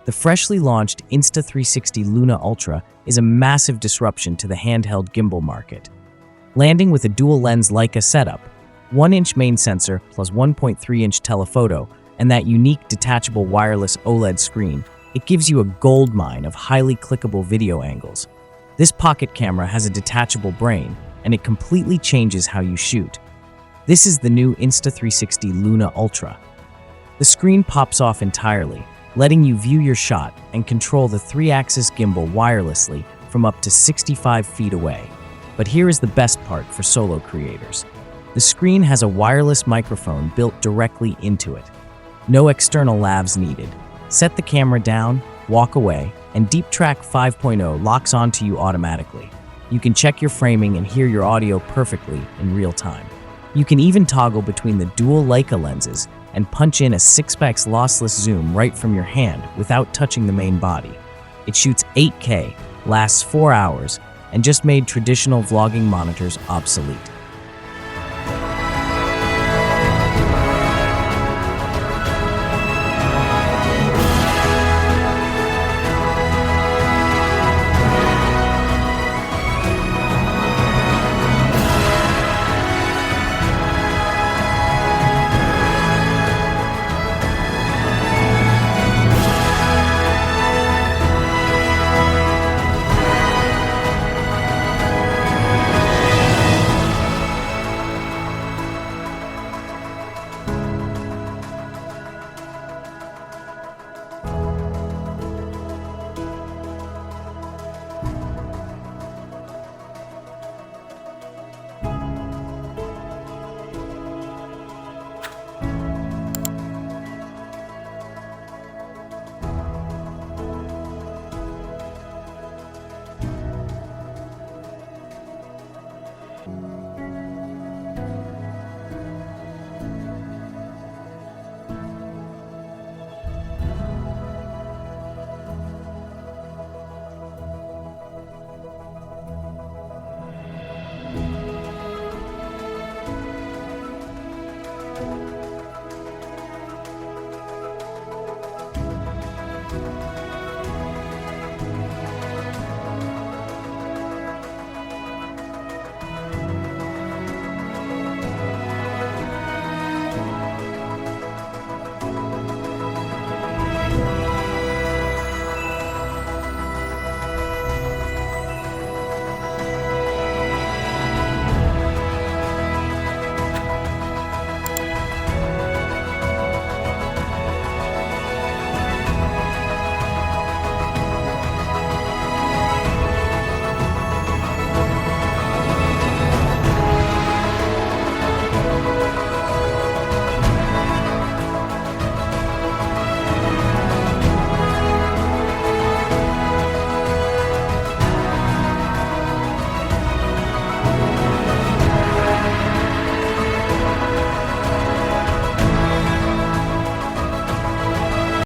The freshly launched Insta360 Luna Ultra is a massive disruption to the handheld gimbal market. Landing with a dual-lens Leica setup, 1-inch main sensor plus 1.3-inch telephoto, and that unique detachable wireless OLED screen, it gives you a goldmine of highly clickable video angles. This pocket camera has a detachable brain, and it completely changes how you shoot. This is the new Insta360 Luna Ultra. The screen pops off entirely, letting you view your shot and control the 3-axis gimbal wirelessly from up to 65 feet away. But here is the best part for solo creators. The screen has a wireless microphone built directly into it. No external lavs needed. Set the camera down, walk away, and Deep Track 5.0 locks onto you automatically. You can check your framing and hear your audio perfectly in real time. You can even toggle between the dual Leica lenses and punch in a 6x lossless zoom right from your hand without touching the main body. It shoots 8K, lasts 4 hours, and just made traditional vlogging monitors obsolete.